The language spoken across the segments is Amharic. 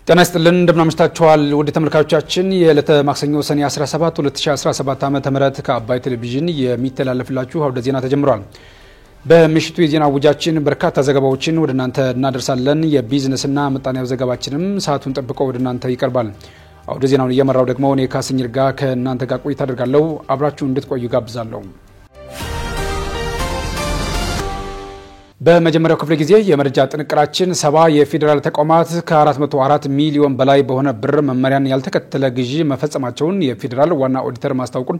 ጤና ይስጥልን እንደምናመሽታችኋል ውድ ተመልካቾቻችን የዕለተ ማክሰኞ ሰኔ 17 2017 ዓ.ም ከአባይ ቴሌቪዥን የሚተላለፍላችሁ አውደ ዜና ተጀምሯል። በምሽቱ የዜና ውጃችን በርካታ ዘገባዎችን ወደ እናንተ እናደርሳለን። የቢዝነስና ምጣኔያዊ ዘገባችንም ሰዓቱን ጠብቆ ወደ እናንተ ይቀርባል። አውደ ዜናውን እየመራው ደግሞ እኔ ካስኝር ጋር ከእናንተ ጋር ቆይታ አደርጋለሁ። አብራችሁ እንድትቆዩ ጋብዛለሁ። በመጀመሪያው ክፍለ ጊዜ የመረጃ ጥንቅራችን 70 የፌደራል ተቋማት ከ404 ሚሊዮን በላይ በሆነ ብር መመሪያን ያልተከተለ ግዢ መፈጸማቸውን የፌደራል ዋና ኦዲተር ማስታወቁን፣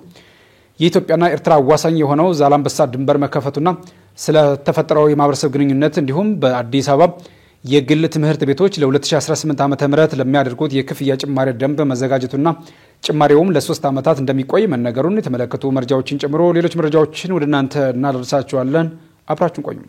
የኢትዮጵያና ኤርትራ አዋሳኝ የሆነው ዛላምበሳ ድንበር መከፈቱና ስለ ተፈጠረው የማህበረሰብ ግንኙነት እንዲሁም በአዲስ አበባ የግል ትምህርት ቤቶች ለ2018 ዓ.ም ለሚያደርጉት የክፍያ ጭማሪ ደንብ መዘጋጀቱና ጭማሪውም ለ3 ዓመታት እንደሚቆይ መነገሩን የተመለከቱ መረጃዎችን ጨምሮ ሌሎች መረጃዎችን ወደ እናንተ እናደርሳችኋለን። አብራችሁን ቆዩ።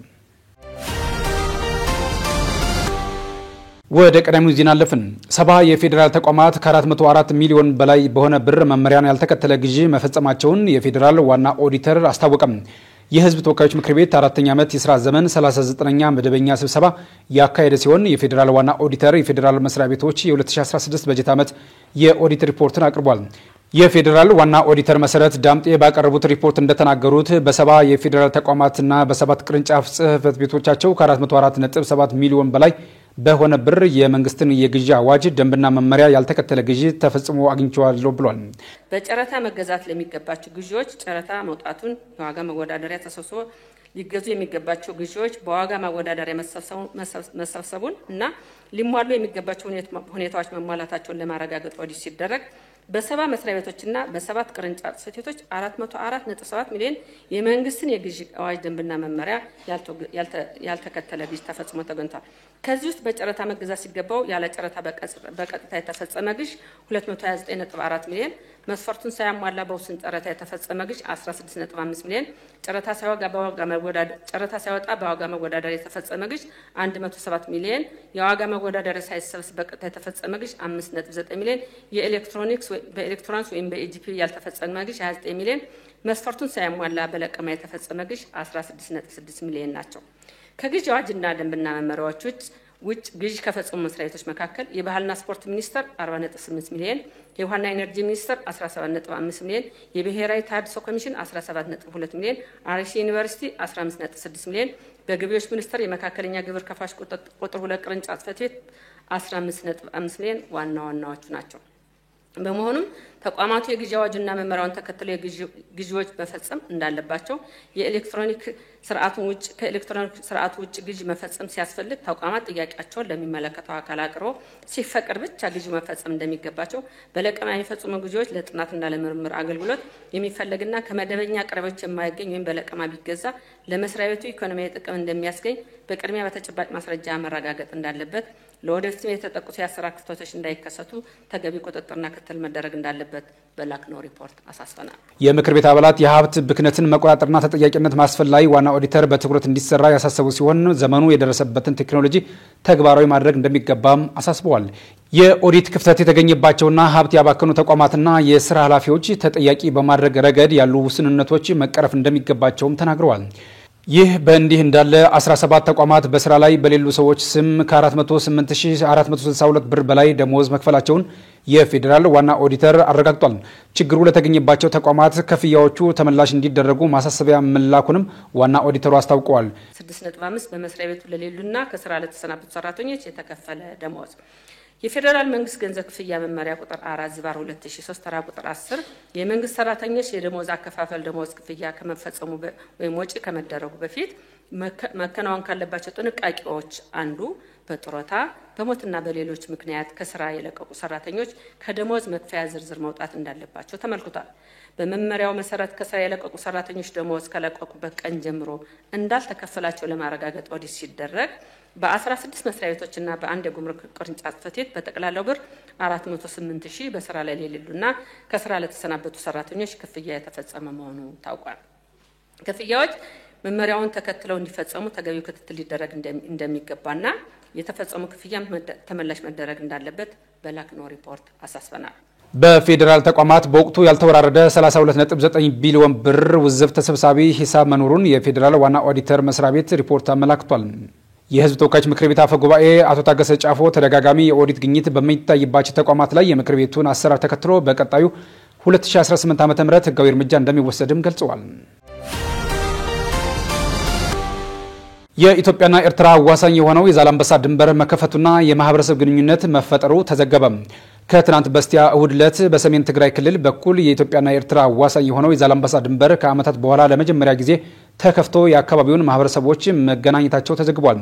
ወደ ቀዳሚው ዜና አለፍን። 70 የፌደራል ተቋማት ከ404 ሚሊዮን በላይ በሆነ ብር መመሪያን ያልተከተለ ግዢ መፈጸማቸውን የፌደራል ዋና ኦዲተር አስታወቀም። የህዝብ ተወካዮች ምክር ቤት 4ኛ ዓመት የሥራ ዘመን 39ኛ መደበኛ ስብሰባ ያካሄደ ሲሆን የፌደራል ዋና ኦዲተር የፌደራል መስሪያ ቤቶች የ2016 በጀት ዓመት የኦዲት ሪፖርትን አቅርቧል። የፌደራል ዋና ኦዲተር መሰረት ዳምጤ ባቀረቡት ሪፖርት እንደተናገሩት በ70 የፌደራል ተቋማትና በ7 ቅርንጫፍ ጽህፈት ቤቶቻቸው ከ404.7 ሚሊዮን በላይ በሆነ ብር የመንግስትን የግዢ አዋጅ ደንብና መመሪያ ያልተከተለ ግዢ ተፈጽሞ አግኝቻለሁ ብሏል። በጨረታ መገዛት ለሚገባቸው ግዢዎች ጨረታ መውጣቱን የዋጋ መወዳደሪያ ተሰብስቦ ሊገዙ የሚገባቸው ግዢዎች በዋጋ ማወዳደሪያ መሰብሰቡን እና ሊሟሉ የሚገባቸው ሁኔታዎች መሟላታቸውን ለማረጋገጥ ኦዲት ሲደረግ በ70 መስሪያ ቤቶችና በ7 ቅርንጫፍ ጽህፈት ቤቶች 404.7 ሚሊዮን የመንግስትን የግዢ አዋጅ ደንብና መመሪያ ያልተከተለ ግዢ ተፈጽሞ ተገኝቷል። ከዚህ ውስጥ በጨረታ መገዛት ሲገባው ያለ ጨረታ በቀጥታ የተፈጸመ ግዢ 229.4 ሚሊዮን፣ መስፈርቱን ሳያሟላ በውስን ጨረታ የተፈጸመ ግዢ 16.5 ሚሊዮን፣ ጨረታ ሳይወጣ በዋጋ መወዳደሪያ የተፈጸመ ግዢ 107 ሚሊዮን፣ የዋጋ መወዳደሪያ ሳይሰበስብ በቀጥታ የተፈጸመ ግዢ 5.9 ሚሊዮን፣ በኤሌክትሮኒክስ ወይም በኢጂፒ ያልተፈጸመ ግዢ 29 ሚሊዮን፣ መስፈርቱን ሳያሟላ በለቀማ የተፈጸመ ግዢ 16.6 ሚሊዮን ናቸው። ከግዢ አዋጅና ደንብና መመሪያዎች ውጭ ግዢ ከፈጸሙ መስሪያ ቤቶች መካከል የባህልና ስፖርት ሚኒስቴር 40.8 ሚሊዮን፣ የውሃና ኢነርጂ ሚኒስቴር 17.5 ሚሊዮን፣ የብሔራዊ ተሃድሶ ኮሚሽን 17.2 ሚሊዮን፣ አርሲ ዩኒቨርሲቲ 15.6 ሚሊዮን፣ በገቢዎች ሚኒስቴር የመካከለኛ ግብር ከፋሽ ቁጥር 2 ቅርንጫፍ ጽህፈት ቤት 15.5 ሚሊዮን ዋና ዋናዎቹ ናቸው። በመሆኑም ተቋማቱ የግዢ አዋጅና መመሪያውን ተከትለው ግዢዎች መፈጸም እንዳለባቸው የኤሌክትሮኒክ ስርዓቱ ውጭ ግዢ መፈጸም ሲያስፈልግ ተቋማት ጥያቄያቸውን ለሚመለከተው አካል አቅርበው ሲፈቀድ ብቻ ግዢ መፈጸም እንደሚገባቸው፣ በለቀማ የሚፈጽሙ ግዢዎች ለጥናትና ለምርምር አገልግሎት የሚፈለግና ከመደበኛ አቅራቢዎች የማይገኝ ወይም በለቀማ ቢገዛ ለመስሪያ ቤቱ ኢኮኖሚያዊ ጥቅም እንደሚያስገኝ በቅድሚያ በተጨባጭ ማስረጃ መረጋገጥ እንዳለበት፣ ለወደፊት የተጠቀሱ የአሰራር ክፍተቶች እንዳይከሰቱ ተገቢ ቁጥጥርና ክትትል መደረግ እንዳለበት በላክነው ሪፖርት አሳስበናል። የምክር ቤት አባላት የሀብት ብክነትን መቆጣጠርና ተጠያቂነት ማስፈን ላይ ዋና ኦዲተር በትኩረት እንዲሰራ ያሳሰቡ ሲሆን ዘመኑ የደረሰበትን ቴክኖሎጂ ተግባራዊ ማድረግ እንደሚገባም አሳስበዋል። የኦዲት ክፍተት የተገኘባቸውና ሀብት ያባከኑ ተቋማትና የስራ ኃላፊዎች ተጠያቂ በማድረግ ረገድ ያሉ ውስንነቶች መቀረፍ እንደሚገባቸውም ተናግረዋል። ይህ በእንዲህ እንዳለ 17 ተቋማት በስራ ላይ በሌሉ ሰዎች ስም ከ48462 ብር በላይ ደሞዝ መክፈላቸውን የፌደራል ዋና ኦዲተር አረጋግጧል። ችግሩ ለተገኘባቸው ተቋማት ክፍያዎቹ ተመላሽ እንዲደረጉ ማሳሰቢያ መላኩንም ዋና ኦዲተሩ አስታውቀዋል። 6.5 በመስሪያ ቤቱ ለሌሉና ከስራ ለተሰናበቱ ሰራተኞች የተከፈለ ደሞዝ የፌደራል መንግስት ገንዘብ ክፍያ መመሪያ ቁጥር 4/2003 ተራ ቁጥር 10 የመንግስት ሰራተኞች የደሞዝ አከፋፈል ደሞዝ ክፍያ ከመፈጸሙ ወይም ወጪ ከመደረጉ በፊት መከናወን ካለባቸው ጥንቃቄዎች አንዱ በጥሮታ በሞትና በሌሎች ምክንያት ከስራ የለቀቁ ሰራተኞች ከደሞዝ መክፈያ ዝርዝር መውጣት እንዳለባቸው ተመልክቷል። በመመሪያው መሰረት ከስራ የለቀቁ ሰራተኞች ደሞዝ ከለቀቁበት ቀን ጀምሮ እንዳልተከፈላቸው ለማረጋገጥ ኦዲት ሲደረግ በ16 መስሪያ ቤቶችና በአንድ የጉምሩክ ቅርንጫፍ ጽህፈት ቤት በጠቅላላው ብር 408,000 በስራ ላይ የሌሉና ከስራ ለተሰናበቱ ሰራተኞች ክፍያ የተፈጸመ መሆኑ ታውቋል። ክፍያዎች መመሪያውን ተከትለው እንዲፈጸሙ ተገቢው ክትትል ሊደረግ እንደሚገባና የተፈጸሙ ክፍያም ተመላሽ መደረግ እንዳለበት በላክነው ሪፖርት አሳስበናል። በፌደራል ተቋማት በወቅቱ ያልተወራረደ 32.9 ቢሊዮን ብር ውዝፍ ተሰብሳቢ ሂሳብ መኖሩን የፌደራል ዋና ኦዲተር መስሪያ ቤት ሪፖርት አመላክቷል። የህዝብ ተወካዮች ምክር ቤት አፈ ጉባኤ አቶ ታገሰ ጫፎ ተደጋጋሚ የኦዲት ግኝት በሚታይባቸው ተቋማት ላይ የምክር ቤቱን አሰራር ተከትሎ በቀጣዩ 2018 ዓ.ም ህጋዊ እርምጃ እንደሚወሰድም ገልጸዋል። የኢትዮጵያና ኤርትራ አዋሳኝ የሆነው የዛላምበሳ ድንበር መከፈቱና የማህበረሰብ ግንኙነት መፈጠሩ ተዘገበ። ከትናንት በስቲያ እሁድ ዕለት በሰሜን ትግራይ ክልል በኩል የኢትዮጵያና ኤርትራ አዋሳኝ የሆነው የዛላምበሳ ድንበር ከዓመታት በኋላ ለመጀመሪያ ጊዜ ተከፍቶ የአካባቢውን ማህበረሰቦች መገናኘታቸው ተዘግቧል።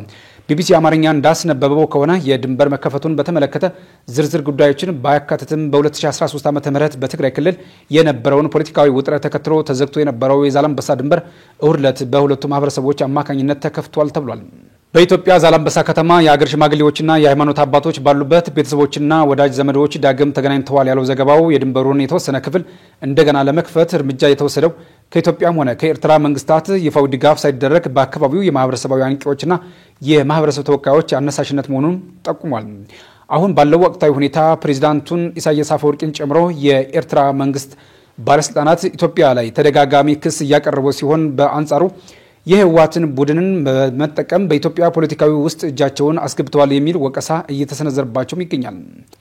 ቢቢሲ አማርኛ እንዳስነበበው ከሆነ የድንበር መከፈቱን በተመለከተ ዝርዝር ጉዳዮችን ባያካትትም በ2013 ዓ.ም በትግራይ ክልል የነበረውን ፖለቲካዊ ውጥረት ተከትሎ ተዘግቶ የነበረው የዛላምበሳ ድንበር እሁድ ዕለት በሁለቱ ማህበረሰቦች አማካኝነት ተከፍቷል ተብሏል። በኢትዮጵያ ዛላምበሳ ከተማ የአገር ሽማግሌዎችና የሃይማኖት አባቶች ባሉበት ቤተሰቦችና ወዳጅ ዘመዶች ዳግም ተገናኝተዋል ያለው ዘገባው የድንበሩን የተወሰነ ክፍል እንደገና ለመክፈት እርምጃ የተወሰደው ከኢትዮጵያም ሆነ ከኤርትራ መንግስታት ይፋዊ ድጋፍ ሳይደረግ በአካባቢው የማህበረሰባዊ አንቂዎችና የማህበረሰብ ተወካዮች አነሳሽነት መሆኑን ጠቁሟል። አሁን ባለው ወቅታዊ ሁኔታ ፕሬዝዳንቱን ኢሳያስ አፈወርቂን ጨምሮ የኤርትራ መንግስት ባለስልጣናት ኢትዮጵያ ላይ ተደጋጋሚ ክስ እያቀረቡ ሲሆን በአንጻሩ የህወሓትን ቡድንን በመጠቀም በኢትዮጵያ ፖለቲካዊ ውስጥ እጃቸውን አስገብተዋል የሚል ወቀሳ እየተሰነዘረባቸው ይገኛል።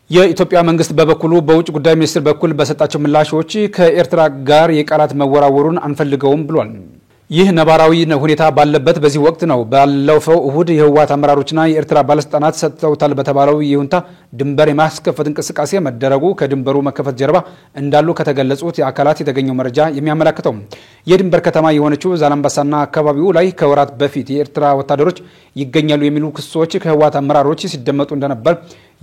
የኢትዮጵያ መንግስት በበኩሉ በውጭ ጉዳይ ሚኒስትር በኩል በሰጣቸው ምላሾች ከኤርትራ ጋር የቃላት መወራወሩን አንፈልገውም ብሏል። ይህ ነባራዊ ሁኔታ ባለበት በዚህ ወቅት ነው ባለፈው እሁድ የህወሓት አመራሮችና የኤርትራ ባለስልጣናት ሰጥተውታል በተባለው ይሁንታ ድንበር የማስከፈት እንቅስቃሴ መደረጉ ከድንበሩ መከፈት ጀርባ እንዳሉ ከተገለጹት አካላት የተገኘው መረጃ የሚያመለክተው የድንበር ከተማ የሆነችው ዛላምበሳና አካባቢው ላይ ከወራት በፊት የኤርትራ ወታደሮች ይገኛሉ የሚሉ ክሶች ከህወሓት አመራሮች ሲደመጡ እንደነበር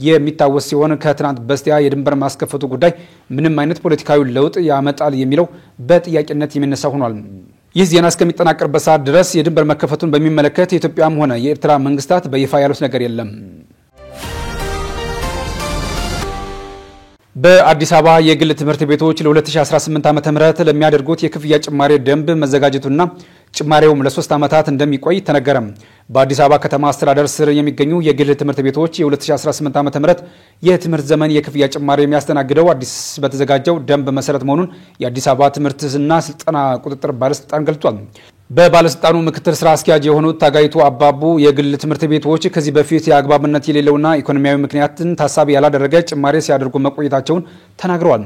የሚታወስ ሲሆን ከትናንት በስቲያ የድንበር ማስከፈቱ ጉዳይ ምንም አይነት ፖለቲካዊ ለውጥ ያመጣል የሚለው በጥያቄነት የሚነሳ ሆኗል። ይህ ዜና እስከሚጠናቀርበት ሰዓት ድረስ የድንበር መከፈቱን በሚመለከት የኢትዮጵያም ሆነ የኤርትራ መንግስታት በይፋ ያሉት ነገር የለም። በአዲስ አበባ የግል ትምህርት ቤቶች ለ2018 ዓ.ም ለሚያደርጉት የክፍያ ጭማሪ ደንብ መዘጋጀቱና ጭማሪውም ለ3 ዓመታት እንደሚቆይ ተነገረ። በአዲስ አበባ ከተማ አስተዳደር ስር የሚገኙ የግል ትምህርት ቤቶች የ2018 ዓ.ም የትምህርት ዘመን የክፍያ ጭማሪ የሚያስተናግደው አዲስ በተዘጋጀው ደንብ መሰረት መሆኑን የአዲስ አበባ ትምህርትና ስልጠና ቁጥጥር ባለስልጣን ገልጿል። በባለስልጣኑ ምክትል ስራ አስኪያጅ የሆኑት ታጋይቱ አባቡ የግል ትምህርት ቤቶች ከዚህ በፊት የአግባብነት የሌለውና ኢኮኖሚያዊ ምክንያትን ታሳቢ ያላደረገ ጭማሪ ሲያደርጉ መቆየታቸውን ተናግረዋል።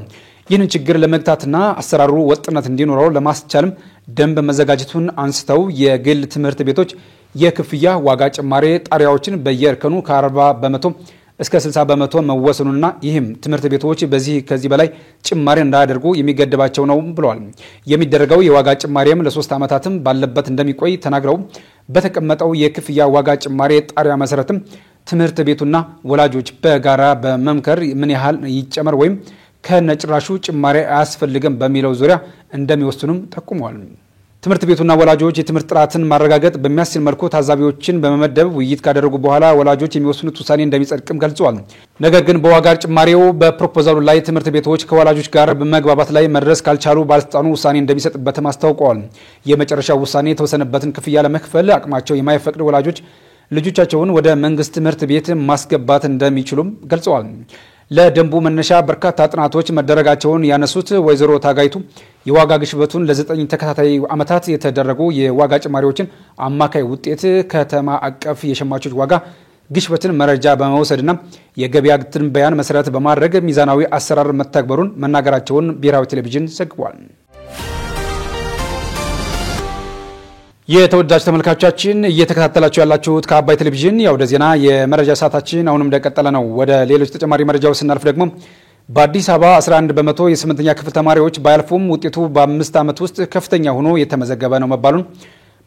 ይህንን ችግር ለመግታትና አሰራሩ ወጥነት እንዲኖረው ለማስቻልም ደንብ መዘጋጀቱን አንስተው የግል ትምህርት ቤቶች የክፍያ ዋጋ ጭማሪ ጣሪያዎችን በየእርከኑ ከ40% እስከ 60% መወሰኑና ይህም ትምህርት ቤቶች ከዚህ በላይ ጭማሪ እንዳያደርጉ የሚገድባቸው ነው ብለዋል። የሚደረገው የዋጋ ጭማሪም ለ3 ዓመታትም ባለበት እንደሚቆይ ተናግረው በተቀመጠው የክፍያ ዋጋ ጭማሪ ጣሪያ መሰረትም ትምህርት ቤቱና ወላጆች በጋራ በመምከር ምን ያህል ይጨመር ወይም ከነጭራሹ ጭማሪ አያስፈልግም በሚለው ዙሪያ እንደሚወስኑም ጠቁመዋል። ትምህርት ቤቱና ወላጆች የትምህርት ጥራትን ማረጋገጥ በሚያስችል መልኩ ታዛቢዎችን በመመደብ ውይይት ካደረጉ በኋላ ወላጆች የሚወስኑት ውሳኔ እንደሚጸድቅም ገልጸዋል። ነገር ግን በዋጋ ጭማሪው በፕሮፖዛሉ ላይ ትምህርት ቤቶች ከወላጆች ጋር በመግባባት ላይ መድረስ ካልቻሉ ባለስልጣኑ ውሳኔ እንደሚሰጥበትም አስታውቀዋል። የመጨረሻው ውሳኔ የተወሰነበትን ክፍያ ለመክፈል አቅማቸው የማይፈቅድ ወላጆች ልጆቻቸውን ወደ መንግስት ትምህርት ቤት ማስገባት እንደሚችሉም ገልጸዋል። ለደንቡ መነሻ በርካታ ጥናቶች መደረጋቸውን ያነሱት ወይዘሮ ታጋይቱ የዋጋ ግሽበቱን ለ9 ተከታታይ ዓመታት የተደረጉ የዋጋ ጭማሪዎችን አማካይ ውጤት ከተማ አቀፍ የሸማቾች ዋጋ ግሽበትን መረጃ በመውሰድና የገበያ ትንበያን መሰረት በማድረግ ሚዛናዊ አሰራር መተግበሩን መናገራቸውን ብሔራዊ ቴሌቪዥን ዘግቧል። የተወዳጅ ተመልካቾቻችን እየተከታተላችሁ ያላችሁት ከአባይ ቴሌቪዥን የአውደ ዜና የመረጃ ሰዓታችን አሁንም እንደቀጠለ ነው። ወደ ሌሎች ተጨማሪ መረጃዎች ስናልፍ ደግሞ በአዲስ አበባ 11% የ8ኛ ክፍል ተማሪዎች ባያልፉም ውጤቱ በ5 ዓመት ውስጥ ከፍተኛ ሆኖ የተመዘገበ ነው መባሉን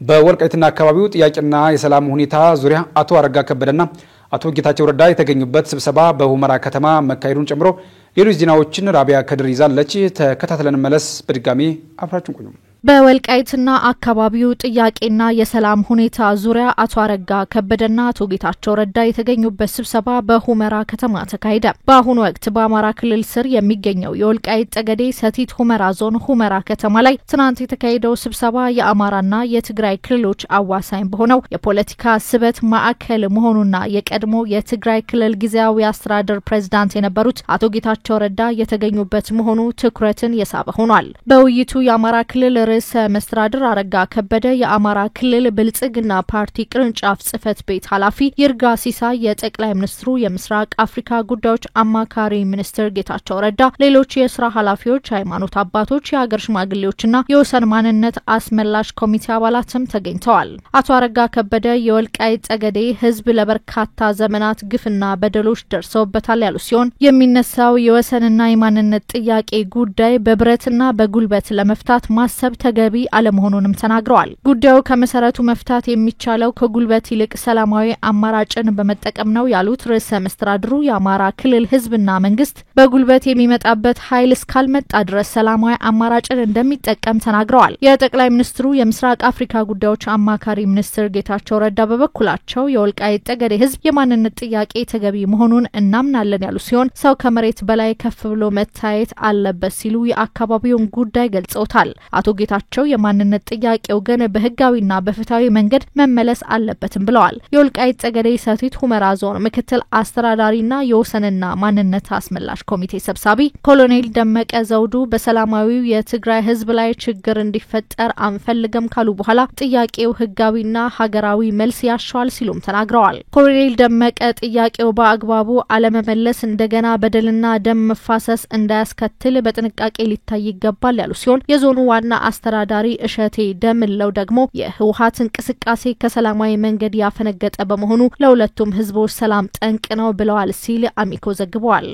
በወልቃይትና አካባቢው ጥያቄና የሰላም ሁኔታ ዙሪያ አቶ አረጋ ከበደና አቶ ጌታቸው ረዳ የተገኙበት ስብሰባ በሁመራ ከተማ መካሄዱን ጨምሮ ሌሎች ዜናዎችን ራቢያ ከድር ይዛለች። ተከታትለን መለስ። በድጋሚ አብራችሁን ቆዩ። በወልቃይትና አካባቢው ጥያቄና የሰላም ሁኔታ ዙሪያ አቶ አረጋ ከበደና አቶ ጌታቸው ረዳ የተገኙበት ስብሰባ በሁመራ ከተማ ተካሄደ። በአሁኑ ወቅት በአማራ ክልል ስር የሚገኘው የወልቃይት ጠገዴ ሰቲት ሁመራ ዞን ሁመራ ከተማ ላይ ትናንት የተካሄደው ስብሰባ የአማራና የትግራይ ክልሎች አዋሳኝ በሆነው የፖለቲካ ስበት ማዕከል መሆኑና የቀድሞ የትግራይ ክልል ጊዜያዊ አስተዳደር ፕሬዝዳንት የነበሩት አቶ ጌታቸው ረዳ የተገኙበት መሆኑ ትኩረትን የሳበ ሆኗል። በውይይቱ የአማራ ክልል ርዕሰ መስተዳድር አረጋ ከበደ፣ የአማራ ክልል ብልጽግና ፓርቲ ቅርንጫፍ ጽህፈት ቤት ኃላፊ ይርጋ ሲሳይ፣ የጠቅላይ ሚኒስትሩ የምስራቅ አፍሪካ ጉዳዮች አማካሪ ሚኒስትር ጌታቸው ረዳ፣ ሌሎች የስራ ኃላፊዎች፣ ሃይማኖት አባቶች፣ የሀገር ሽማግሌዎችና የወሰን ማንነት አስመላሽ ኮሚቴ አባላትም ተገኝተዋል። አቶ አረጋ ከበደ የወልቃይት ጠገዴ ህዝብ ለበርካታ ዘመናት ግፍና በደሎች ደርሰውበታል ያሉ ሲሆን የሚነሳው የወሰንና የማንነት ጥያቄ ጉዳይ በብረትና በጉልበት ለመፍታት ማሰብ ተገቢ አለመሆኑንም ተናግረዋል። ጉዳዩ ከመሰረቱ መፍታት የሚቻለው ከጉልበት ይልቅ ሰላማዊ አማራጭን በመጠቀም ነው ያሉት ርዕሰ መስተዳድሩ የአማራ ክልል ህዝብና መንግስት በጉልበት የሚመጣበት ኃይል እስካልመጣ ድረስ ሰላማዊ አማራጭን እንደሚጠቀም ተናግረዋል። የጠቅላይ ሚኒስትሩ የምስራቅ አፍሪካ ጉዳዮች አማካሪ ሚኒስትር ጌታቸው ረዳ በበኩላቸው የወልቃይት ጠገዴ ህዝብ የማንነት ጥያቄ ተገቢ መሆኑን እናምናለን ያሉ ሲሆን ሰው ከመሬት በላይ ከፍ ብሎ መታየት አለበት ሲሉ የአካባቢውን ጉዳይ ገልጸውታል። አቶ ጌታቸው የማንነት ጥያቄው ግን በህጋዊና በፍትሃዊ መንገድ መመለስ አለበትም ብለዋል። የወልቃይት ጠገዴ ሰቲት ሁመራ ዞን ምክትል አስተዳዳሪና የወሰንና ማንነት አስመላሽ ኮሚቴ ሰብሳቢ ኮሎኔል ደመቀ ዘውዱ በሰላማዊው የትግራይ ህዝብ ላይ ችግር እንዲፈጠር አንፈልግም ካሉ በኋላ ጥያቄው ህጋዊና ሀገራዊ መልስ ያሻዋል ሲሉም ተናግረዋል። ኮሎኔል ደመቀ ጥያቄው በአግባቡ አለመመለስ እንደገና በደልና ደም መፋሰስ እንዳያስከትል በጥንቃቄ ሊታይ ይገባል ያሉ ሲሆን የዞኑ ዋና አስተዳዳሪ እሸቴ ደምለው ደግሞ የህወሓት እንቅስቃሴ ከሰላማዊ መንገድ ያፈነገጠ በመሆኑ ለሁለቱም ህዝቦች ሰላም ጠንቅ ነው ብለዋል ሲል አሚኮ ዘግቧል።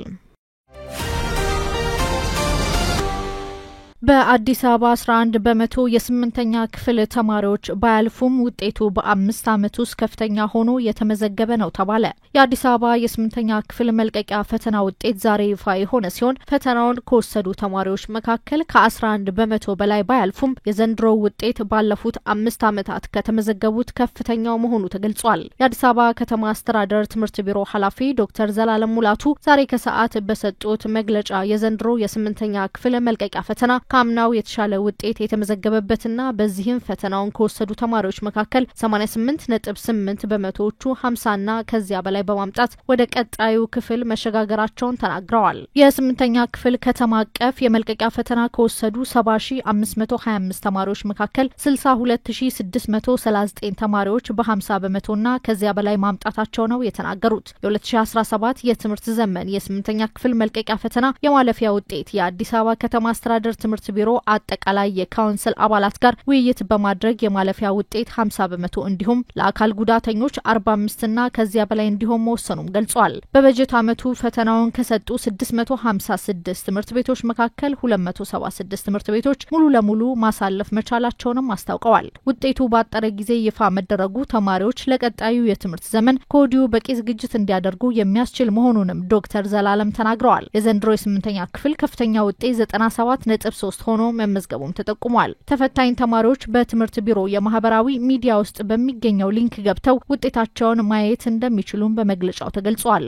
በአዲስ አበባ 11 በመቶ የ8ኛ ክፍል ተማሪዎች ባያልፉም ውጤቱ በ5 ዓመት ውስጥ ከፍተኛ ሆኖ የተመዘገበ ነው ተባለ። የአዲስ አበባ የ8ኛ ክፍል መልቀቂያ ፈተና ውጤት ዛሬ ይፋ የሆነ ሲሆን ፈተናውን ከወሰዱ ተማሪዎች መካከል ከ11 በመቶ በላይ ባያልፉም የዘንድሮው ውጤት ባለፉት 5 ዓመታት ከተመዘገቡት ከፍተኛው መሆኑ ተገልጿል። የአዲስ አበባ ከተማ አስተዳደር ትምህርት ቢሮ ኃላፊ ዶክተር ዘላለም ሙላቱ ዛሬ ከሰዓት በሰጡት መግለጫ የዘንድሮ የ8ኛ ክፍል መልቀቂያ ፈተና ካምናው የተሻለ ውጤት የተመዘገበበትና በዚህም ፈተናውን ከወሰዱ ተማሪዎች መካከል 88.8 በመቶዎቹ 50ና ከዚያ በላይ በማምጣት ወደ ቀጣዩ ክፍል መሸጋገራቸውን ተናግረዋል። የ8ኛ ክፍል ከተማ አቀፍ የመልቀቂያ ፈተና ከወሰዱ 70525 ተማሪዎች መካከል 62639 ተማሪዎች በ50 በመቶና ከዚያ በላይ ማምጣታቸው ነው የተናገሩት። የ2017 የትምህርት ዘመን የ8ኛ ክፍል መልቀቂያ ፈተና የማለፊያ ውጤት የአዲስ አበባ ከተማ አስተዳደር ትምህርት ቢሮ አጠቃላይ የካውንስል አባላት ጋር ውይይት በማድረግ የማለፊያ ውጤት 50 በመቶ እንዲሁም ለአካል ጉዳተኞች 45 እና ከዚያ በላይ እንዲሆን መወሰኑም ገልጿል። በበጀት ዓመቱ ፈተናውን ከሰጡ 656 ትምህርት ቤቶች መካከል 276 ትምህርት ቤቶች ሙሉ ለሙሉ ማሳለፍ መቻላቸውንም አስታውቀዋል። ውጤቱ ባጠረ ጊዜ ይፋ መደረጉ ተማሪዎች ለቀጣዩ የትምህርት ዘመን ከወዲሁ በቂ ዝግጅት እንዲያደርጉ የሚያስችል መሆኑንም ዶክተር ዘላለም ተናግረዋል። የዘንድሮ የ8ኛ ክፍል ከፍተኛ ውጤት 97.3 ሆኖ መመዝገቡም ተጠቁሟል። ተፈታኝ ተማሪዎች በትምህርት ቢሮ የማህበራዊ ሚዲያ ውስጥ በሚገኘው ሊንክ ገብተው ውጤታቸውን ማየት እንደሚችሉም በመግለጫው ተገልጿል።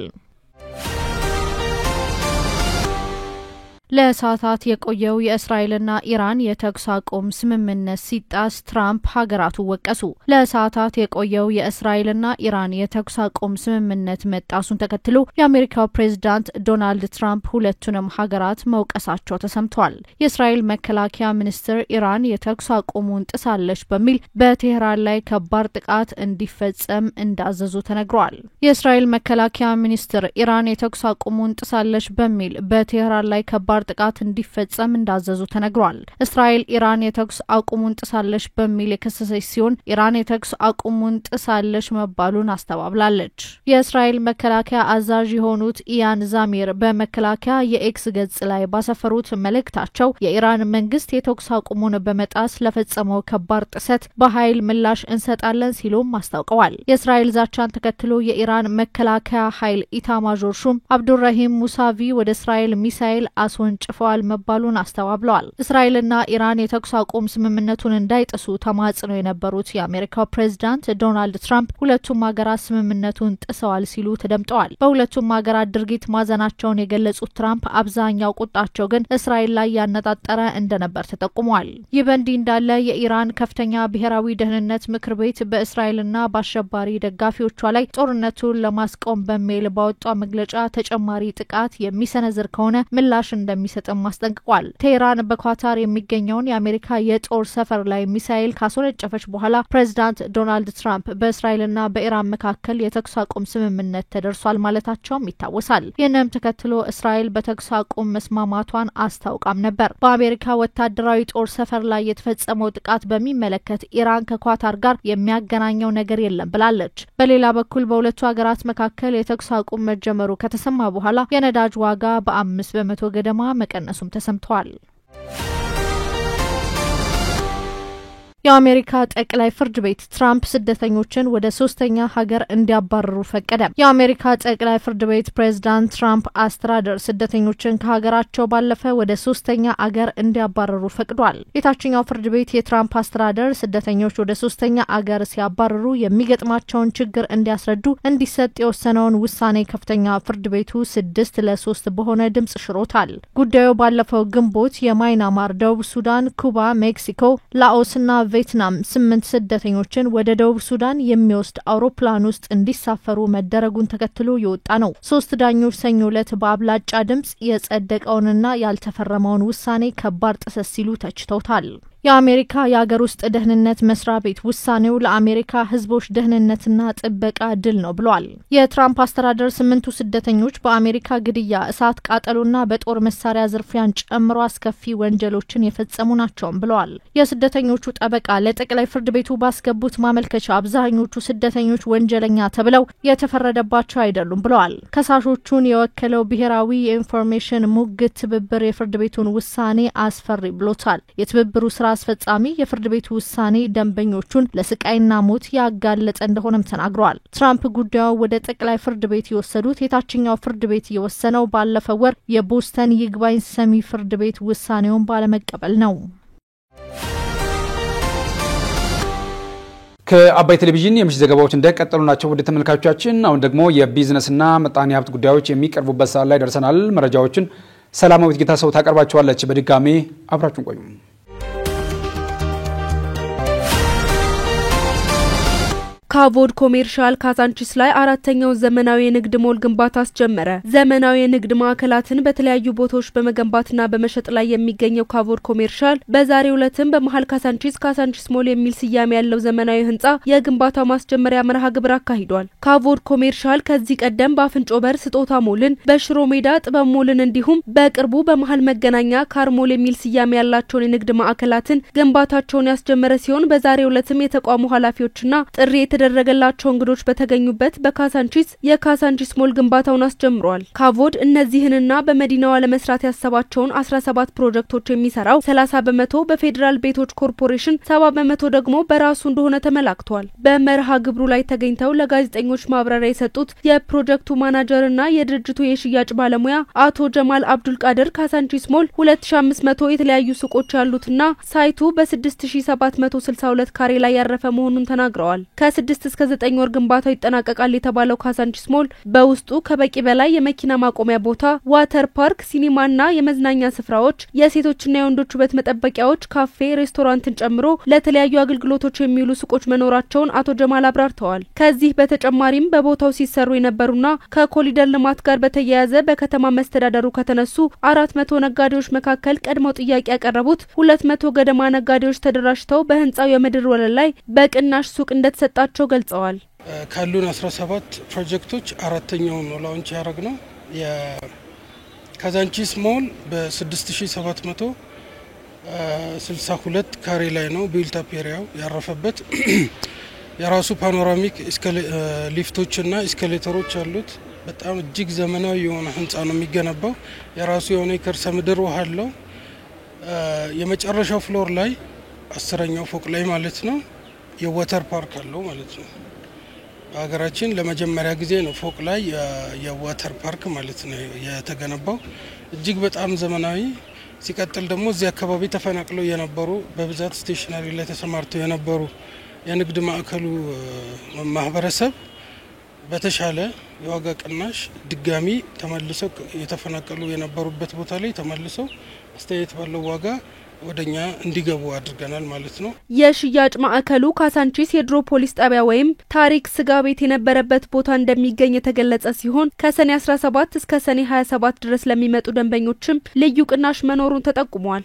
ለሰዓታት የቆየው የእስራኤልና ኢራን የተኩስ አቁም ስምምነት ሲጣስ ትራምፕ ሀገራቱ ወቀሱ። ለሰዓታት የቆየው የእስራኤልና ኢራን የተኩስ አቁም ስምምነት መጣሱን ተከትሎ የአሜሪካው ፕሬዝዳንት ዶናልድ ትራምፕ ሁለቱንም ሀገራት መውቀሳቸው ተሰምቷል። የእስራኤል መከላከያ ሚኒስትር ኢራን የተኩስ አቁሙን ጥሳለች በሚል በቴህራን ላይ ከባድ ጥቃት እንዲፈጸም እንዳዘዙ ተነግሯል። የእስራኤል መከላከያ ሚኒስትር ኢራን የተኩስ አቁሙን ጥሳለች በሚል በቴህራን ላይ ከባድ ጥቃት እንዲፈጸም እንዳዘዙ ተነግሯል። እስራኤል ኢራን የተኩስ አቁሙን ጥሳለች በሚል የከሰሰች ሲሆን ኢራን የተኩስ አቁሙን ጥሳለች መባሉን አስተባብላለች። የእስራኤል መከላከያ አዛዥ የሆኑት ኢያን ዛሚር በመከላከያ የኤክስ ገጽ ላይ ባሰፈሩት መልእክታቸው የኢራን መንግስት የተኩስ አቁሙን በመጣስ ለፈጸመው ከባድ ጥሰት በኃይል ምላሽ እንሰጣለን ሲሉም አስታውቀዋል። የእስራኤል ዛቻን ተከትሎ የኢራን መከላከያ ኃይል ኢታማዦር ሹም አብዱራሂም ሙሳቪ ወደ እስራኤል ሚሳኤል ጭፈዋል መባሉን አስተባብለዋል። እስራኤልና ኢራን የተኩስ አቁም ስምምነቱን እንዳይጥሱ ተማጽነው የነበሩት የአሜሪካው ፕሬዝዳንት ዶናልድ ትራምፕ ሁለቱም ሀገራት ስምምነቱን ጥሰዋል ሲሉ ተደምጠዋል። በሁለቱም ሀገራት ድርጊት ማዘናቸውን የገለጹት ትራምፕ አብዛኛው ቁጣቸው ግን እስራኤል ላይ ያነጣጠረ እንደነበር ተጠቁሟል። ይህ በእንዲህ እንዳለ የኢራን ከፍተኛ ብሔራዊ ደህንነት ምክር ቤት በእስራኤልና በአሸባሪ ደጋፊዎቿ ላይ ጦርነቱን ለማስቆም በሚል ባወጣው መግለጫ ተጨማሪ ጥቃት የሚሰነዝር ከሆነ ምላሽ እንደሚ እንደሚሰጥም አስጠንቅቋል። ቴህራን በኳታር የሚገኘውን የአሜሪካ የጦር ሰፈር ላይ ሚሳኤል ካስወነጨፈች በኋላ ፕሬዝዳንት ዶናልድ ትራምፕ በእስራኤልና በኢራን መካከል የተኩስ አቁም ስምምነት ተደርሷል ማለታቸውም ይታወሳል። ይህንም ተከትሎ እስራኤል በተኩስ አቁም መስማማቷን አስታውቃም ነበር። በአሜሪካ ወታደራዊ ጦር ሰፈር ላይ የተፈጸመው ጥቃት በሚመለከት ኢራን ከኳታር ጋር የሚያገናኘው ነገር የለም ብላለች። በሌላ በኩል በሁለቱ ሀገራት መካከል የተኩስ አቁም መጀመሩ ከተሰማ በኋላ የነዳጅ ዋጋ በ5 በመቶ ገደማ መቀነሱም ተሰምቷል። የአሜሪካ ጠቅላይ ፍርድ ቤት ትራምፕ ስደተኞችን ወደ ሶስተኛ ሀገር እንዲያባረሩ ፈቀደ። የአሜሪካ ጠቅላይ ፍርድ ቤት ፕሬዝዳንት ትራምፕ አስተዳደር ስደተኞችን ከሀገራቸው ባለፈ ወደ ሶስተኛ አገር እንዲያባረሩ ፈቅዷል። የታችኛው ፍርድ ቤት የትራምፕ አስተዳደር ስደተኞች ወደ ሶስተኛ አገር ሲያባረሩ የሚገጥማቸውን ችግር እንዲያስረዱ እንዲሰጥ የወሰነውን ውሳኔ ከፍተኛ ፍርድ ቤቱ 6-3 በሆነ ድምጽ ሽሮታል። ጉዳዩ ባለፈው ግንቦት የማይናማር፣ ደቡብ ሱዳን፣ ኩባ፣ ሜክሲኮ፣ ላኦስና ቪየትናም 8 ስደተኞችን ወደ ደቡብ ሱዳን የሚወስድ አውሮፕላን ውስጥ እንዲሳፈሩ መደረጉን ተከትሎ የወጣ ነው። 3 ዳኞች ሰኞ ዕለት በአብላጫ ድምጽ የጸደቀውንና ያልተፈረመውን ውሳኔ ከባድ ጥሰት ሲሉ ተችተውታል። የአሜሪካ የሀገር ውስጥ ደህንነት መስሪያ ቤት ውሳኔው ለአሜሪካ ሕዝቦች ደህንነትና ጥበቃ ድል ነው ብሏል። የትራምፕ አስተዳደር 8ቱ ስደተኞች በአሜሪካ ግድያ፣ እሳት ቃጠሎና በጦር መሳሪያ ዝርፊያን ጨምሮ አስከፊ ወንጀሎችን የፈጸሙ ናቸውም ብለዋል። የስደተኞቹ ጠበቃ ለጠቅላይ ፍርድ ቤቱ ባስገቡት ማመልከቻ አብዛኞቹ ስደተኞች ወንጀለኛ ተብለው የተፈረደባቸው አይደሉም ብለዋል። ከሳሾቹን የወከለው ብሔራዊ የኢንፎርሜሽን ሙግት ትብብር የፍርድ ቤቱን ውሳኔ አስፈሪ ብሎታል። የትብብሩ ስራ አስፈጻሚ የፍርድ ቤቱ ውሳኔ ደንበኞቹን ለስቃይና ሞት ያጋለጠ እንደሆነም ተናግረዋል። ትራምፕ ጉዳዩ ወደ ጠቅላይ ፍርድ ቤት የወሰዱት የታችኛው ፍርድ ቤት የወሰነው ባለፈው ወር የቦስተን ይግባኝ ሰሚ ፍርድ ቤት ውሳኔውን ባለመቀበል ነው። ከአባይ ቴሌቪዥን የምሽት ዘገባዎች እንደቀጠሉ ናቸው። ወደ ተመልካቾቻችን አሁን ደግሞ የቢዝነስና ምጣኔ ሀብት ጉዳዮች የሚቀርቡበት ሰዓት ላይ ደርሰናል። መረጃዎችን ሰላማዊት ጌታ ሰው ታቀርባቸዋለች። በድጋሜ አብራችሁን ቆዩ። ካቮድ ኮሜርሻል ካዛንቺስ ላይ አራተኛው ዘመናዊ የንግድ ሞል ግንባታ አስጀመረ። ዘመናዊ የንግድ ማዕከላትን በተለያዩ ቦታዎች በመገንባትና በመሸጥ ላይ የሚገኘው ካቮድ ኮሜርሻል በዛሬው ዕለትም በመሃል ካዛንቺስ ሞል የሚል ስያሜ ያለው ዘመናዊ ህንጻ የግንባታው ማስጀመሪያ መርሃ ግብር አካሂዷል። ካቮድ ኮሜርሻል ከዚህ ቀደም በአፍንጮ በር ስጦታ ሞልን፣ በሽሮ ሜዳ ጥበብ ሞልን እንዲሁም በቅርቡ በመሃል መገናኛ ካር ሞል የሚል ስያሜ ያላቸውን የንግድ ማዕከላትን ግንባታቸውን ያስጀመረ ሲሆን በዛሬው ዕለትም የተቋሙ ኃላፊዎችና ጥሪ የተደረገላቸው እንግዶች በተገኙበት የካዛንቺስ ሞል ግንባታውን አስጀምሯል። ካቮድ እነዚህንና በመዲናዋ ለመስራት ያሰባቸውን 17 ፕሮጀክቶች የሚሰራው 30 በመቶ በፌዴራል ቤቶች ኮርፖሬሽን፣ 70 በመቶ ደግሞ በራሱ እንደሆነ ተመላክቷል። በመርሃ ግብሩ ላይ ተገኝተው ለጋዜጠኞች ማብራሪያ የሰጡት የፕሮጀክቱ ማናጀርና የድርጅቱ የሽያጭ ባለሙያ አቶ ጀማል አብዱል ቃድር ካዛንቺስ ሞል 2500 የተለያዩ ሱቆች ያሉትና ሳይቱ በ6762 ካሬ ላይ ያረፈ መሆኑን ተናግረዋል። ከ6 እስከ 9 ወር ግንባታው ይጠናቀቃል የተባለው ካዛንቺስ ሞል በውስጡ ከበቂ በላይ የመኪና ማቆሚያ ቦታ፣ ዋተር ፓርክ፣ ሲኒማና የመዝናኛ ስፍራዎች፣ የሴቶችና የወንዶች ውበት መጠበቂያዎች፣ ካፌ፣ ሬስቶራንትን ጨምሮ ለተለያዩ አገልግሎቶች የሚውሉ ሱቆች መኖራቸውን አቶ ጀማል አብራርተዋል። ከዚህ በተጨማሪም በቦታው ሲሰሩ የነበሩና ከኮሊደር ልማት ጋር በተያያዘ በከተማ መስተዳደሩ ከተነሱ 400 ነጋዴዎች መካከል ቀድመው ጥያቄ ያቀረቡት 200 ገደማ ነጋዴዎች ተደራጅተው በህንጻው የምድር ወለል ላይ በቅናሽ ሱቅ እንደተሰጣቸው ገልጸዋል። ካሉን 17 ፕሮጀክቶች አራተኛው ነው ላውንች ያደረግነው። የካዛንቺስ ሞል በ6762 ካሬ ላይ ነው ቢልት አፕ ኤሪያው ያረፈበት። የራሱ ፓኖራሚክ ሊፍቶችና ኤስካሌተሮች አሉት። በጣም እጅግ ዘመናዊ የሆነ ህንጻ ነው የሚገነባው። የራሱ የሆነ የከርሰ ምድር ውሃ አለው። የመጨረሻው ፍሎር ላይ 10ኛው ፎቅ ላይ ማለት ነው የዋተር ፓርክ አለው ማለት ነው። በሀገራችን ለመጀመሪያ ጊዜ ነው ፎቅ ላይ የዋተር ፓርክ ማለት ነው የተገነባው። እጅግ በጣም ዘመናዊ። ሲቀጥል ደግሞ እዚህ አካባቢ ተፈናቅለው የነበሩ በብዛት ስቴሽነሪ ላይ ተሰማርተው የነበሩ የንግድ ማዕከሉ ማህበረሰብ በተሻለ የዋጋ ቅናሽ ድጋሚ ተመልሰው የተፈናቀሉ የነበሩበት ቦታ ላይ ተመልሰው አስተያየት ባለው ዋጋ ወደኛ እንዲገቡ አድርገናል ማለት ነው። የሽያጭ ማዕከሉ ካሳንቺስ የድሮ ፖሊስ ጣቢያ ወይም ታሪክ ስጋ ቤት የነበረበት ቦታ እንደሚገኝ የተገለጸ ሲሆን ከሰኔ 17 እስከ ሰኔ 27 ድረስ ለሚመጡ ደንበኞችም ልዩ ቅናሽ መኖሩን ተጠቁሟል።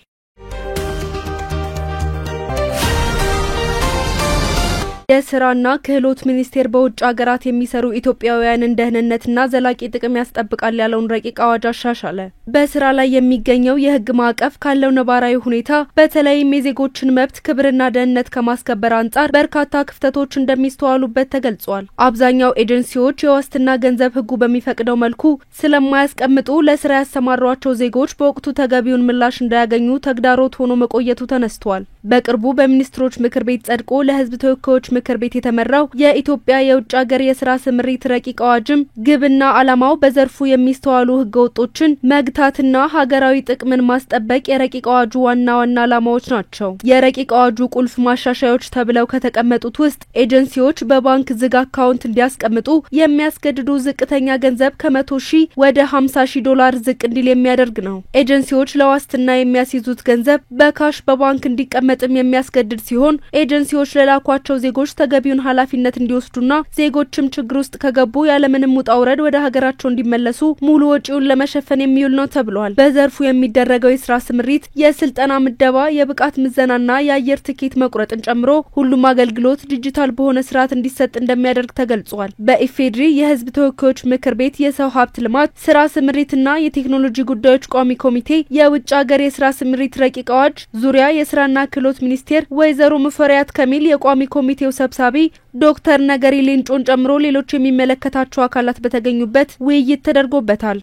የስራና ክህሎት ሚኒስቴር በውጭ ሀገራት የሚሰሩ ኢትዮጵያውያንን ደህንነትና ዘላቂ ጥቅም ያስጠብቃል ያለውን ረቂቅ አዋጅ አሻሻለ። በስራ ላይ የሚገኘው የህግ ማዕቀፍ ካለው ነባራዊ ሁኔታ በተለይም የዜጎችን መብት ክብርና ደህንነት ከማስከበር አንጻር በርካታ ክፍተቶች እንደሚስተዋሉበት ተገልጿል። አብዛኛው ኤጀንሲዎች የዋስትና ገንዘብ ህጉ በሚፈቅደው መልኩ ስለማያስቀምጡ ለስራ ያሰማሯቸው ዜጎች በወቅቱ ተገቢውን ምላሽ እንዳያገኙ ተግዳሮት ሆኖ መቆየቱ ተነስቷል። በቅርቡ በሚኒስትሮች ምክር ቤት ጸድቆ ለህዝብ ተወካዮች ምክር ቤት የተመራው የኢትዮጵያ የውጭ ሀገር የስራ ስምሪት ረቂቅ አዋጅም ግብና ዓላማው በዘርፉ የሚስተዋሉ ህገወጦችን መግታትና ሀገራዊ ጥቅምን ማስጠበቅ የረቂቅ አዋጁ ዋና ዓላማዎች ናቸው። የረቂቅ አዋጁ ቁልፍ ማሻሻያዎች ተብለው ከተቀመጡት ውስጥ ኤጀንሲዎች በባንክ ዝግ አካውንት እንዲያስቀምጡ የሚያስገድዱ ዝቅተኛ ገንዘብ ከ100,000 ወደ 50,000 ዶላር ዝቅ እንዲል የሚያደርግ ነው። ኤጀንሲዎች ለዋስትና የሚያስይዙት ገንዘብ በካሽ በባንክ እንዲቀመጥም የሚያስገድድ ሲሆን ኤጀንሲዎች ለላኳቸው ዜጎች ተገቢውን ኃላፊነት እንዲወስዱና ዜጎችም ችግር ውስጥ ከገቡ ያለምንም ውጣ ውረድ ወደ ሀገራቸው እንዲመለሱ ሙሉ ወጪውን ለመሸፈን የሚውል ነው ተብሏል። በዘርፉ የሚደረገው የስራ ስምሪት የስልጠና ምደባ፣ የብቃት ምዘናና የአየር ትኬት መቁረጥን ጨምሮ ሁሉም አገልግሎት ዲጂታል በሆነ ስርዓት እንዲሰጥ እንደሚያደርግ ተገልጿል። በኢፌድሪ የህዝብ ተወካዮች ምክር ቤት የሰው ሀብት ልማት ስራ ስምሪትና የቴክኖሎጂ ጉዳዮች ቋሚ ኮሚቴ የውጭ ሀገር የስራ ስምሪት ረቂቅ አዋጅ ዙሪያ የስራና ክህሎት ሚኒስቴር ወይዘሮ ሙፈሪያት ከሚል የቋሚ ኮሚቴው ሰብሳቢ ዶክተር ነገሪ ሌንጮን ጨምሮ ሌሎች የሚመለከታቸው አካላት በተገኙበት ውይይት ተደርጎበታል።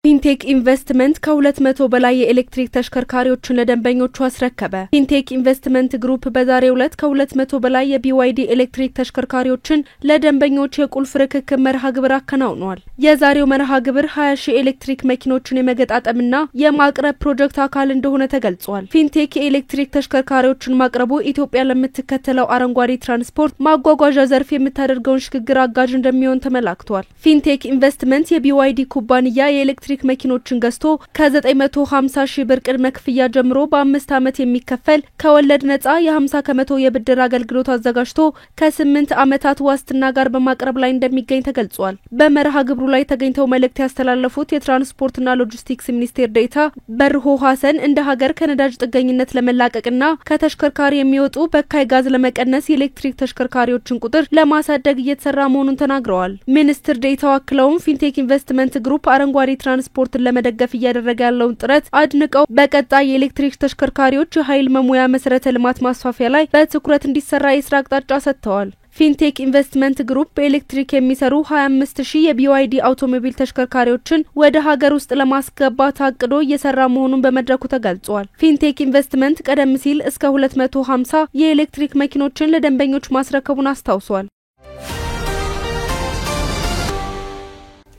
ፊንቴክ ኢንቨስትመንት ከ200 በላይ የኤሌክትሪክ ተሽከርካሪዎችን ለደንበኞቹ አስረከበ። ፊንቴክ ኢንቨስትመንት ግሩፕ በዛሬው ዕለት ከ200 በላይ የቢዋይዲ ኤሌክትሪክ ተሽከርካሪዎችን ለደንበኞች የቁልፍ ርክክብ መርሃ ግብር አከናውኗል። የዛሬው መርሃ ግብር 20,000 ኤሌክትሪክ መኪኖችን የመገጣጠምና የማቅረብ ፕሮጀክት አካል እንደሆነ ተገልጿል። ፊንቴክ የኤሌክትሪክ ተሽከርካሪዎችን ማቅረቡ ኢትዮጵያ ለምትከተለው አረንጓዴ ትራንስፖርት ማጓጓዣ ዘርፍ የምታደርገውን ሽግግር አጋዥ እንደሚሆን ተመላክቷል። ፊንቴክ ኢንቨስትመንት የቢዋይዲ ኩባንያ የኤሌክትሪክ መኪኖችን ገዝቶ ከ950,000 ብር ቅድመ ክፍያ ጀምሮ በ5 ዓመት የሚከፈል ከወለድ ነጻ የ50 ከመቶ የብድር አገልግሎት አዘጋጅቶ ከ8 ዓመታት ዋስትና ጋር በማቅረብ ላይ እንደሚገኝ ተገልጿል። በመርሃ ግብሩ ላይ ተገኝተው መልእክት ያስተላለፉት የትራንስፖርትና ሎጂስቲክስ ሚኒስቴር ዴኤታ በርሆ ሐሰን እንደ ሀገር ከነዳጅ ጥገኝነት ለመላቀቅና ከተሽከርካሪ የሚወጡ በካይ ጋዝ ለመቀነስ የኤሌክትሪክ ተሽከርካሪዎችን ቁጥር ለማሳደግ እየተሰራ መሆኑን ተናግረዋል። ሚኒስትር ዴኤታው አክለውም ፊንቴክ ኢንቨስትመንት ግሩፕ አረንጓዴ ትራንስፖርትን ለመደገፍ እያደረገ ያለውን ጥረት አድንቀው በቀጣይ የኤሌክትሪክ ተሽከርካሪዎች የኃይል መሙያ መሰረተ ልማት ማስፋፊያ ላይ በትኩረት እንዲሰራ የስራ አቅጣጫ ሰጥተዋል። ፊንቴክ ኢንቨስትመንት ግሩፕ በኤሌክትሪክ የሚሰሩ 25,000 የቢዋይዲ አውቶሞቢል ተሽከርካሪዎችን ወደ ሀገር ውስጥ ለማስገባት አቅዶ እየሰራ መሆኑን በመድረኩ ተገልጿል። ፊንቴክ ኢንቨስትመንት ቀደም ሲል እስከ 250 የኤሌክትሪክ መኪኖችን ለደንበኞች ማስረከቡን አስታውሷል።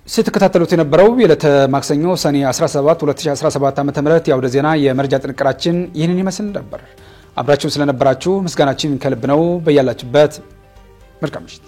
ስትከታተሉት የነበረው የዕለተ ማክሰኞ ሰኔ 17 2017 ዓ.ም የአውደ ዜና የመረጃ ጥንቅራችን ይህንን ይመስል ነበር። አብራችሁን ስለነበራችሁ ምስጋናችን ከልብ ነው። በያላችሁበት መልካም ምሽት።